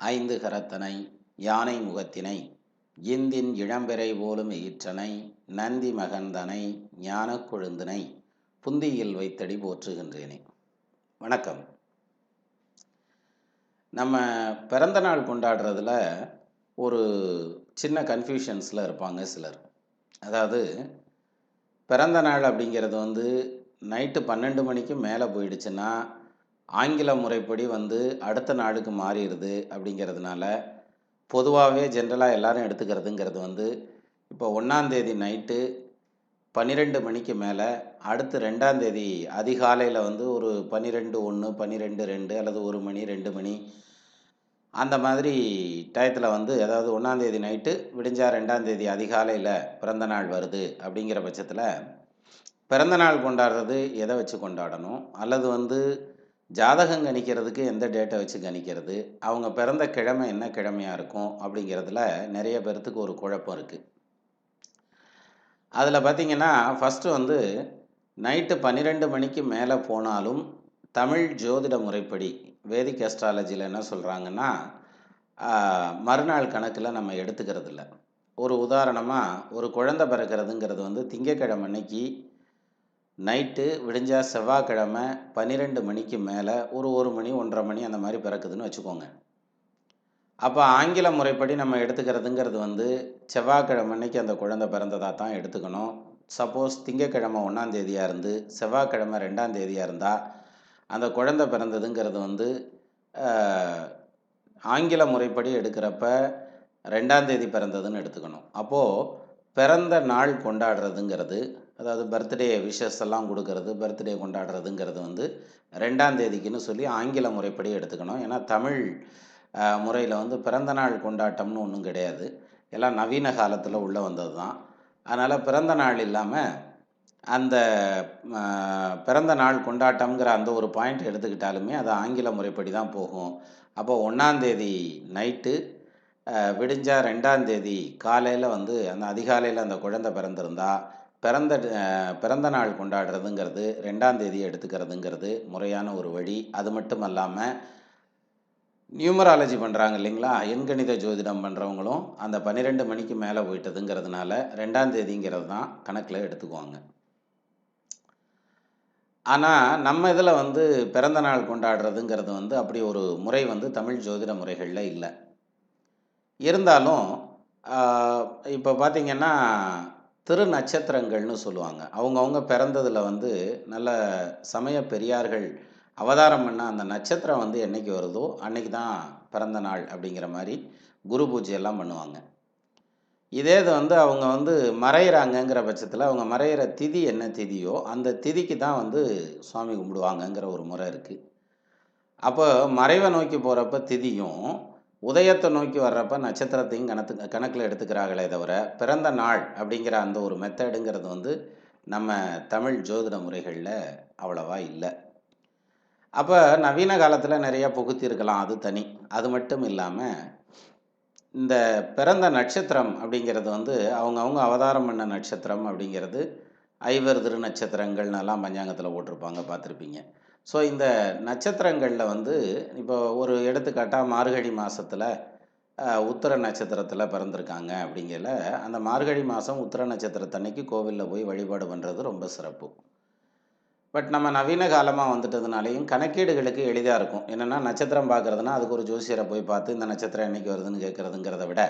ஐந்து கரத்தனை யானை முகத்தினை இந்தின் இளம்பெறை போலும் ஈற்றனை நந்தி மகந்தனை ஞானக் கொழுந்தினை புந்தியில் வைத்தடி போற்றுகின்றேனே. வணக்கம். நம்ம பிறந்த நாள் கொண்டாடுறதுல ஒரு சின்ன கன்ஃபியூஷன்ஸில் இருப்பாங்க சிலர். அதாவது பிறந்த நாள் அப்படிங்கிறது நைட்டு 12 மணிக்கு மேலே போயிடுச்சுன்னா ஆங்கில முறைப்படி அடுத்த நாளுக்கு மாறிடுது. அப்படிங்கிறதுனால பொதுவாகவே ஜென்ரலாக எல்லாரும் எடுத்துக்கிறதுங்கிறது இப்போ 1ஆம் தேதி நைட்டு 12 மணிக்கு மேலே அடுத்து 2ஆம் தேதி அதிகாலையில் ஒரு 12:01 12:02 அல்லது 1 மணி 2 மணி அந்த மாதிரி டயத்தில் அதாவது 1ஆம் தேதி நைட்டு விடிஞ்சா 2ஆம் தேதி அதிகாலையில் பிறந்த நாள் வருது. அப்படிங்கிற பட்சத்தில் பிறந்த நாள் கொண்டாடுறது எதை வச்சு கொண்டாடணும், அல்லது ஜாதகம் கணிக்கிறதுக்கு எந்த டேட்டை வச்சு கணிக்கிறது, அவங்க பிறந்த கிழமை என்ன கிழமையாக இருக்கும் அப்படிங்கிறதுல நிறைய பேர்த்துக்கு ஒரு குழப்பம் இருக்குது. அதில் பார்த்திங்கன்னா ஃபஸ்ட்டு நைட்டு 12 மணிக்கு மேலே போனாலும் தமிழ் ஜோதிட முறைப்படி வேதிக் அஸ்ட்ராலஜியில் என்ன சொல்கிறாங்கன்னா மறுநாள் கணக்கில் நம்ம எடுத்துக்கிறது இல்லை. ஒரு உதாரணமாக, ஒரு குழந்தை பிறக்கிறதுங்கிறது திங்கக்கிழமை அன்னைக்கு நைட்டு விடிஞ்சா செவ்வாய்க்கிழமை 12 மணிக்கு மேலே ஒரு 1 மணி 1:30 மணி அந்த மாதிரி பிறக்குதுன்னு வச்சுக்கோங்க. அப்போ ஆங்கில முறைப்படி நம்ம எடுத்துக்கிறதுங்கிறது செவ்வாய்க்கிழமை அன்னைக்கு அந்த குழந்தை பிறந்ததாக தான் எடுத்துக்கணும். சப்போஸ் திங்கக்கிழமை 1ஆம் தேதியாக இருந்து செவ்வாய்க்கிழமை 2ஆம் தேதியாக இருந்தால் அந்த குழந்தை பிறந்ததுங்கிறது ஆங்கில முறைப்படி எடுக்கிறப்ப 2ஆம் தேதி பிறந்ததுன்னு எடுத்துக்கணும். அப்போது பிறந்த நாள் கொண்டாடுறதுங்கிறது, அதாவது பர்த்டே விஷஸ் எல்லாம் கொடுக்கறது, பர்த்டே கொண்டாடுறதுங்கிறது 2ஆம் தேதிக்குன்னு சொல்லி ஆங்கில முறைப்படி எடுத்துக்கணும். ஏன்னா தமிழ் முறையில் பிறந்த நாள் கொண்டாட்டம்னு ஒன்றும் கிடையாது. எல்லாம் நவீன காலத்தில் உள்ளே வந்தது தான். அதனால் பிறந்த நாள் இல்லாமல் அந்த பிறந்த நாள் கொண்டாட்டம்ங்கிற அந்த ஒரு பாயிண்ட் எடுத்துக்கிட்டாலுமே அது ஆங்கில முறைப்படி தான் போகும். அப்போ 1ஆம் தேதி நைட்டு விடிஞ்சா 2ஆம் தேதி காலையில் அந்த அதிகாலையில் அந்த குழந்தை பிறந்திருந்தா பிறந்த நாள் கொண்டாடுறதுங்கிறது 2ஆம் தேதி எடுத்துக்கிறதுங்கிறது முறையான ஒரு வழி. அது மட்டும் இல்லாமல் நியூமராலஜி பண்ணுறாங்க இல்லைங்களா, எண்கணித ஜோதிடம் பண்ணுறவங்களும் அந்த 12 மணிக்கு மேலே போயிட்டதுங்கிறதுனால 2ஆம் தேதிங்கிறது தான் கணக்கில் எடுத்துக்குவாங்க. ஆனால் நம்ம இதில் பிறந்த நாள் கொண்டாடுறதுங்கிறது அப்படி ஒரு முறை தமிழ் ஜோதிட முறைகளில் இல்லை. இருந்தாலும் இப்போ பார்த்திங்கன்னா திரு நட்சத்திரங்கள்னு சொல்லுவாங்க. அவங்கவுங்க பிறந்ததில் நல்ல சமய பெரியார்கள் அவதாரம் பண்ண அந்த நட்சத்திரம் என்றைக்கு வருதோ அன்னைக்கு தான் பிறந்த நாள் அப்படிங்கிற மாதிரி குரு பூஜையெல்லாம் பண்ணுவாங்க. இதே இது அவங்க மறையிறாங்கங்கிற பட்சத்தில் அவங்க மறையிற திதி என்ன திதியோ அந்த திதிக்கு தான் சுவாமி கும்பிடுவாங்கங்கிற ஒரு முறை இருக்குது. அப்போ மறைவை நோக்கி போகிறப்ப திதியும் உதயத்தை நோக்கி வர்றப்ப நட்சத்திரத்தையும் கணக்கில் எடுத்துக்கிறாங்களே தவிர பிறந்த நாள் அப்படிங்கிற அந்த ஒரு மெத்தடுங்கிறது நம்ம தமிழ் ஜோதிட முறைகளில் அவ்வளவா இல்லை. அப்போ நவீன காலத்தில் நிறையா புகுத்திருக்கலாம், அது தனி. அது மட்டும் இல்லாமல் இந்த பிறந்த நட்சத்திரம் அப்படிங்கிறது அவங்கவுங்க அவதாரம் பண்ண நட்சத்திரம் அப்படிங்கிறது ஐவர் திரு நட்சத்திரங்கள்னெல்லாம் பஞ்சாங்கத்தில் போட்டிருப்பாங்க, பார்த்துருப்பீங்க. ஸோ இந்த நட்சத்திரங்களில் இப்போ ஒரு எடுத்துக்காட்டாக மார்கழி மாதத்தில் உத்திர நட்சத்திரத்தில் பிறந்திருக்காங்க. அப்படிங்கிற அந்த மார்கழி மாதம் உத்திர நட்சத்திரத்தன்னைக்கு கோவிலில் போய் வழிபாடு பண்ணுறது ரொம்ப சிறப்பு. பட் நம்ம நவீன காலமாக வந்துட்டதுனாலையும் கணக்கீடுகளுக்கு எளிதாக இருக்கும். என்னென்னா நட்சத்திரம் பார்க்குறதுனா அதுக்கு ஒரு ஜோசியரை போய் பார்த்து இந்த நட்சத்திரம் என்றைக்கு வருதுன்னு கேட்குறதுங்கிறத விட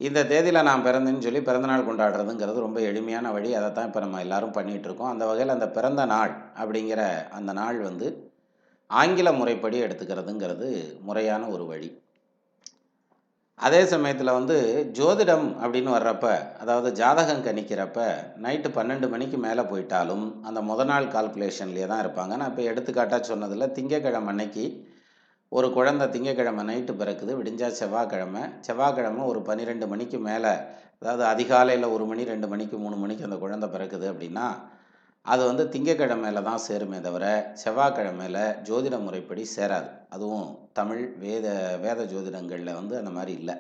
இந்த தேதியில் நான் பிறந்தேன்னு சொல்லி பிறந்தநாள் கொண்டாடுறதுங்கிறது ரொம்ப எளிமையான வழி. அதை தான் இப்போ நம்ம எல்லோரும் பண்ணிகிட்ருக்கோம். அந்த வகையில் அந்த பிறந்த நாள் அப்படிங்கிற அந்த நாள் ஆங்கில முறைப்படி எடுத்துக்கிறதுங்கிறது முறையான ஒரு வழி. அதே சமயத்தில் ஜோதிடம் அப்படின்னு வர்றப்ப, அதாவது ஜாதகம் கணிக்கிறப்ப நைட்டு 12 மணிக்கு மேலே போயிட்டாலும் அந்த நாள் கால்குலேஷன்லேயே தான் இருப்பாங்க. நான் இப்போ எடுத்துக்காட்டாக சொன்னதில் திங்கக்கிழமை அன்னைக்கு ஒரு குழந்தை திங்கக்கிழமை நைட்டு பிறக்குது, விடிஞ்சா செவ்வாய்க்கிழமை ஒரு 12 மணிக்கு மேலே, அதாவது அதிகாலையில் 1 மணி 2 மணிக்கு 3 மணிக்கு அந்த குழந்தை பிறக்குது அப்படின்னா அது திங்கக்கிழமையில தான் சேருமே தவிர செவ்வாய்க்கிழமையில் ஜோதிட முறைப்படி சேராது. அதுவும் தமிழ் வேத ஜோதிடங்களில் அந்த மாதிரி இல்லை.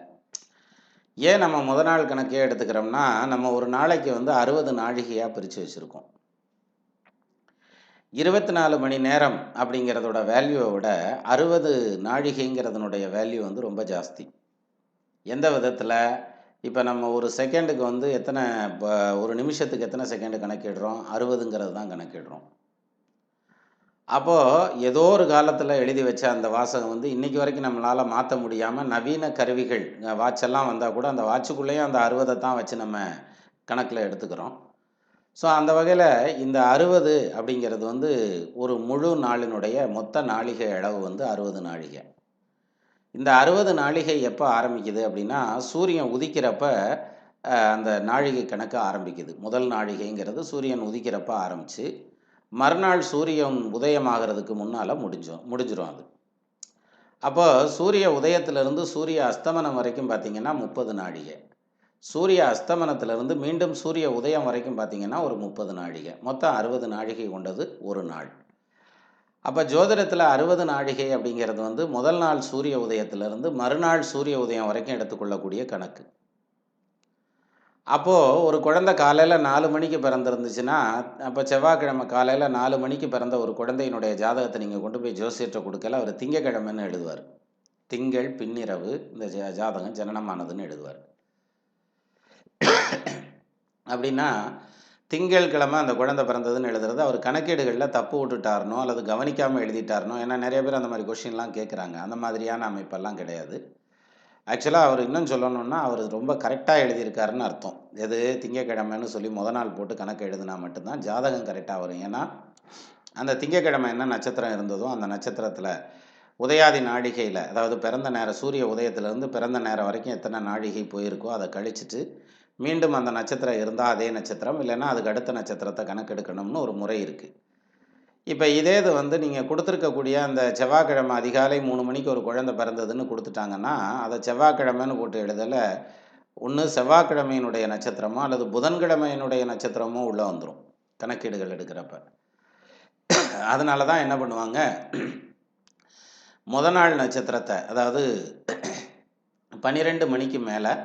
ஏன் நம்ம நாள் கணக்கே எடுத்துக்கிறோம்னா நம்ம ஒரு நாளைக்கு 60 நாழிகையாக பிரித்து வச்சுருக்கோம். 24 மணி நேரம் அப்படிங்கிறதோட வேல்யூவை விட 60 நாழிகைங்கிறதனுடைய வேல்யூ வந்து ரொம்ப ஜாஸ்தி. எந்த விதத்தில்? இப்போ நம்ம ஒரு செகண்டுக்கு வந்து எத்தனை ஒரு நிமிஷத்துக்கு எத்தனை செகண்டு கணக்கிடுறோம்? 60ங்கிறது தான் கணக்கிடுறோம். அப்போது ஏதோ ஒரு காலத்தில் எழுதி வச்ச அந்த வாசகம் வந்து இன்றைக்கி வரைக்கும் நம்மளால் மாற்ற முடியாமல் நவீன கருவிகள் வாட்செல்லாம் வந்தால் கூட அந்த வாட்சுக்குள்ளேயும் அந்த 60 தான் வச்சு நம்ம கணக்கில் எடுத்துக்கிறோம். ஸோ அந்த வகையில் இந்த 60 அப்படிங்கிறது வந்து ஒரு முழு நாளினுடைய மொத்த நாழிகை அளவு வந்து 60 நாழிகை. இந்த 60 நாழிகை எப்போ ஆரம்பிக்குது அப்படின்னா, சூரியன் உதிக்கிறப்ப அந்த நாழிகை கணக்கு ஆரம்பிக்குது. முதல் நாழிகைங்கிறது சூரியன் உதிக்கிறப்ப ஆரம்பித்து மறுநாள் சூரியன் உதயமாகிறதுக்கு முன்னால் முடிஞ்சிடும் அது. அப்போ சூரிய உதயத்திலிருந்து சூரிய அஸ்தமனம் வரைக்கும் பார்த்திங்கன்னா 30 நாழிகை. சூரிய அஸ்தமனத்திலிருந்து மீண்டும் சூரிய உதயம் வரைக்கும் பார்த்திங்கன்னா ஒரு 30 நாழிகை. மொத்தம் 60 நாழிகை கொண்டது ஒரு நாள். அப்போ ஜோதிடத்தில் 60 நாழிகை அப்படிங்கிறது வந்து முதல் நாள் சூரிய உதயத்திலிருந்து மறுநாள் சூரிய உதயம் வரைக்கும் எடுத்துக்கொள்ளக்கூடிய கணக்கு. அப்போது ஒரு குழந்தை காலையில் 4 மணிக்கு பிறந்திருந்துச்சுன்னா, அப்போ செவ்வாய்க்கிழமை காலையில் 4 மணிக்கு பிறந்த ஒரு குழந்தையினுடைய ஜாதகத்தை நீங்கள் கொண்டு போய் ஜோசியர்கிட்ட கொடுக்கல, அவர் திங்கக்கிழமைன்னு எழுதுவார். திங்கள் பின்னிரவு இந்த ஜாதகம் ஜனனமானதுன்னு எழுதுவார். அப்படின்னா திங்கள் கிழமை அந்த குழந்தை பிறந்ததுன்னு எழுதுறது அவர் கணக்கீடுகளில் தப்பு விட்டுட்டாருனோ அல்லது கவனிக்காமல் எழுதிட்டாருனோ. ஏன்னா நிறைய பேர் அந்த மாதிரி கொஷின்லாம் கேட்குறாங்க. அந்த மாதிரியான அமைப்பெல்லாம் கிடையாது. ஆக்சுவலாக அவர் இன்னும் சொல்லணுன்னா அவர் ரொம்ப கரெக்டாக எழுதியிருக்காருன்னு அர்த்தம். எது திங்கக்கிழமைன்னு சொல்லி நாள் போட்டு கணக்கு எழுதினா மட்டும்தான் ஜாதகம் கரெக்டாக வரும். ஏன்னா அந்த திங்கக்கிழமை என்ன நட்சத்திரம் இருந்ததோ அந்த நட்சத்திரத்தில் உதயாதி நாழிகையில், அதாவது பிறந்த நேரம் சூரிய உதயத்திலேருந்து பிறந்த நேரம் வரைக்கும் எத்தனை நாழிகை போயிருக்கோ அதை கழிச்சிட்டு மீண்டும் அந்த நட்சத்திரம் இருந்தால் அதே நட்சத்திரம், இல்லைன்னா அதுக்கு அடுத்த நட்சத்திரத்தை கணக்கெடுக்கணும்னு ஒரு முறை இருக்குது. இப்போ இதே இது வந்து நீங்கள் கொடுத்துருக்கக்கூடிய அந்த செவ்வாய்க்கிழமை அதிகாலை 3 மணிக்கு ஒரு குழந்தை பிறந்ததுன்னு கொடுத்துட்டாங்கன்னா அதை செவ்வாய்க்கிழமைன்னு போட்டு எழுதலை, ஒன்று செவ்வாய்க்கிழமையினுடைய நட்சத்திரமோ அல்லது புதன்கிழமையினுடைய நட்சத்திரமோ உள்ளே வந்துடும் கணக்கீடுகள் எடுக்கிறப்ப. அதனால தான் என்ன பண்ணுவாங்க, முத நாள் நட்சத்திரத்தை, அதாவது 12 மணிக்கு மேலே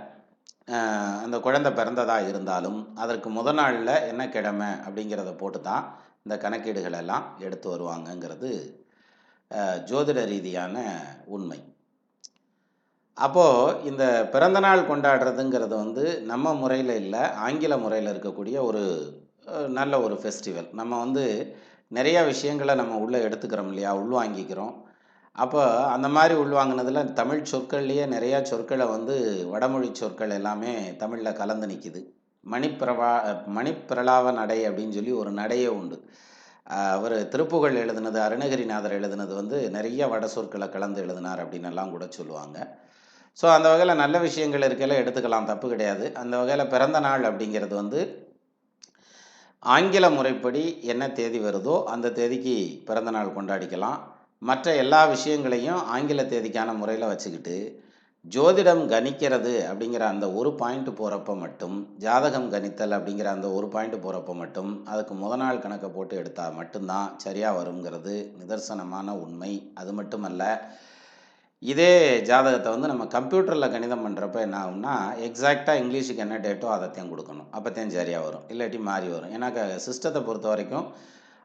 அந்த குழந்தை பிறந்ததாக இருந்தாலும் அதற்கு முத நாளில் என்ன கிழமை அப்படிங்கிறத போட்டு தான் இந்த கணக்கீடுகள் எல்லாம் எடுத்து வருவாங்கங்கிறது ஜோதிட ரீதியான உண்மை. அப்போது இந்த பிறந்த நாள் கொண்டாடுறதுங்கிறது வந்து நம்ம முறையில் இல்லை, ஆங்கில முறையில் இருக்கக்கூடிய ஒரு நல்ல ஒரு ஃபெஸ்டிவல். நம்ம வந்து நிறைய விஷயங்களை நம்ம உள்ளே எடுத்துக்கிறோம் இல்லையா, உள்வாங்கிக்கிறோம். அப்போ அந்த மாதிரி உள்வாங்கினதில் தமிழ் சொற்கள்லேயே நிறையா சொற்களை வந்து வடமொழி சொற்கள் எல்லாமே தமிழில் கலந்து நிற்கிது. மணிப்பிரலாவ நடை அப்படின்னு சொல்லி ஒரு நடையே உண்டு. அவர் திருப்புகழ் எழுதுனது, அருணகிரிநாதர் எழுதுனது வந்து நிறைய வட சொற்களை கலந்து எழுதினார் அப்படின்னு எல்லாம் கூட சொல்லுவாங்க. ஸோ அந்த வகையில் நல்ல விஷயங்கள் இருக்கையில் எடுத்துக்கலாம், தப்பு கிடையாது. அந்த வகையில் பிறந்த நாள் அப்படிங்கிறது வந்து ஆங்கில முறைப்படி என்ன தேதி வருதோ அந்த தேதிக்கு பிறந்த நாள் கொண்டாடிக்கலாம். மற்ற எல்லா விஷயங்களையும் ஆங்கில தேதிக்கான முறையில் வச்சுக்கிட்டு ஜோதிடம் கணிக்கிறது அப்படிங்கிற அந்த ஒரு பாயிண்ட் போகிறப்ப மட்டும், ஜாதகம் கணித்தல் அப்படிங்கிற அந்த ஒரு பாயிண்ட் போகிறப்ப மட்டும் அதுக்கு முத நாள் கணக்கை போட்டு எடுத்தால் மட்டும்தான் சரியாக வருங்கிறது நிதர்சனமான உண்மை. அது மட்டுமல்ல, இதே ஜாதகத்தை வந்து நம்ம கம்ப்யூட்டரில் கணிதம் பண்ணுறப்ப என்ன ஆகும்னா, எக்ஸாக்டாக இங்கிலீஷுக்கு என்ன டேட்டோ அதைத்தான் கொடுக்கணும், அப்போத்தான் சரியாக வரும், இல்லாட்டி மாறி வரும். ஏன்னா சிஸ்டத்தை பொறுத்த வரைக்கும்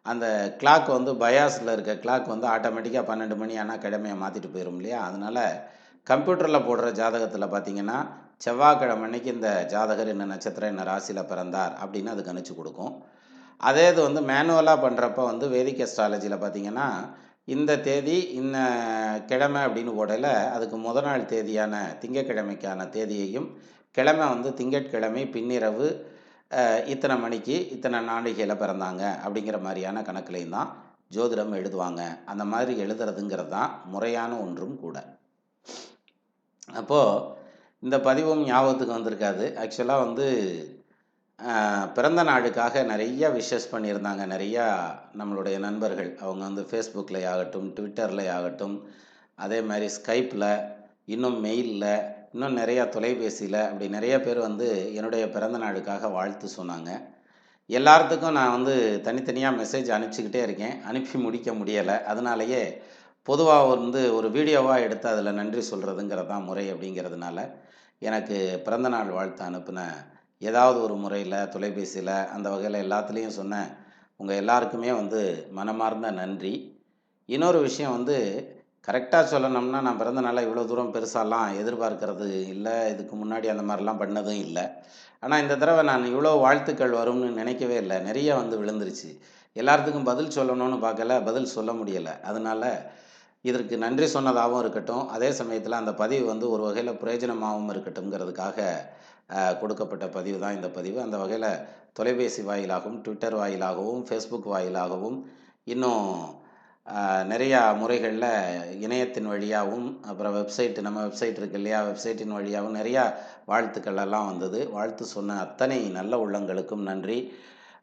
அந்த கிளாக் வந்து பயாஸில் இருக்க கிளாக் வந்து ஆட்டோமேட்டிக்காக 12 மணி ஆனால் கிழமையை மாற்றிட்டு போயிடும் இல்லையா. அதனால் கம்ப்யூட்டரில் போடுற ஜாதகத்தில் பார்த்திங்கன்னா செவ்வாய்க்கிழமை அன்னைக்கு இந்த ஜாதகர் என்ன நட்சத்திரம் என்ன ராசியில் பிறந்தார் அப்படின்னு அது கணிச்சு கொடுக்கும். அதே இது வந்து மேனுவலாக பண்ணுறப்ப வந்து வேதிக் அஸ்ட்ராலஜியில் பார்த்திங்கன்னா இந்த தேதி இன்ன கிழமை அப்படின்னு போடல, அதுக்கு முத நாள் தேதியான திங்கட்கிழமைக்கான தேதியையும் கிழமை வந்து திங்கட்கிழமை பின்னிரவு இத்தனை மணிக்கு இத்தனை நாளிகையில் பிறந்தாங்க அப்படிங்கிற மாதிரியான கணக்குலையும் தான் ஜோதிடம் எழுதுவாங்க. அந்த மாதிரி எழுதுறதுங்கிறது தான் முறையான ஒன்றும் கூட. அப்போது இந்த பதிவும் ஞாபகத்துக்கு வந்திருக்காது. ஆக்சுவலாக வந்து பிறந்த நாளுக்காக நிறைய விஷஸ் பண்ணியிருந்தாங்க நிறையா நம்மளுடைய நண்பர்கள். அவங்க வந்து ஃபேஸ்புக்கில் ஆகட்டும், ட்விட்டரில் ஆகட்டும், அதே மாதிரி ஸ்கைப்பில், இன்னும் மெயிலில், இன்னும் நிறையா தொலைபேசியில், அப்படி நிறைய பேர் வந்து என்னுடைய பிறந்த நாளுக்காக வாழ்த்து சொன்னாங்க. எல்லாத்துக்கும் நான் வந்து தனித்தனியாக மெசேஜ் அனுப்பிச்சிக்கிட்டே இருக்கேன், அனுப்பி முடிக்க முடியலை. அதனாலேயே பொதுவாக வந்து ஒரு வீடியோவாக எடுத்து அதில் நன்றி சொல்கிறதுங்கிறது தான் முறை. அப்படிங்கிறதுனால எனக்கு பிறந்தநாள் வாழ்த்து அனுப்பின ஏதாவது ஒரு முறையில் தொலைபேசியில் அந்த வகையில் எல்லாத்துலேயும் சொன்னேன், உங்கள் எல்லாருக்குமே வந்து மனமார்ந்த நன்றி. இன்னொரு விஷயம் வந்து கரெக்டாக சொல்லணும்னா, நான் பிறந்த நாளை இவ்வளோ தூரம் பெருசாலாம் எதிர்பார்க்கறது இல்லை. இதுக்கு முன்னாடி அந்த மாதிரிலாம் பண்ணதும் இல்லை. ஆனால் இந்த தடவை நான் இவ்வளோ வாழ்த்துக்கள் வரும்னு நினைக்கவே இல்லை. நிறைய வந்து விழுந்துருச்சு. எல்லாத்துக்கும் பதில் சொல்லணும்னு பார்க்கல, பதில் சொல்ல முடியலை. அதனால இதற்கு நன்றி சொன்னதாகவும் இருக்கட்டும், அதே சமயத்தில் அந்த பதிவு வந்து ஒரு வகையில் பிரயோஜனமாகவும் இருக்கட்டும்ங்கிறதுக்காக கொடுக்கப்பட்ட பதிவு தான் இந்த பதிவு. அந்த வகையில் தொலைபேசி வாயிலாகவும், ட்விட்டர் வாயிலாகவும், ஃபேஸ்புக் வாயிலாகவும், இன்னும் நிறையா முறைகளில் இணையத்தின் வழியாகவும், அப்புறம் நம்ம வெப்சைட் இருக்கு இல்லையா, வெப்சைட்டின் வழியாகவும் நிறையா வாழ்த்துக்கள் எல்லாம் வந்தது. வாழ்த்து சொன்ன அத்தனை நல்ல உள்ளங்களுக்கும் நன்றி.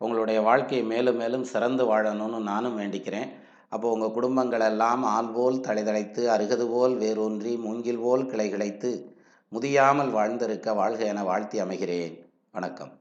உங்களுடைய வாழ்க்கை மேலும் மேலும் சிறந்து வாழணும்னு நானும் வேண்டிக்கிறேன். அப்போ உங்கள் குடும்பங்கள் எல்லாம் ஆள் போல் தழைதழைத்து, அருகது போல் வேரூன்றி, மூங்கில் போல் கிளை கிளைத்து, முதியாமல் வாழ்ந்திருக்க வாழ்க என வாழ்த்தி அமைகிறேன். வணக்கம்.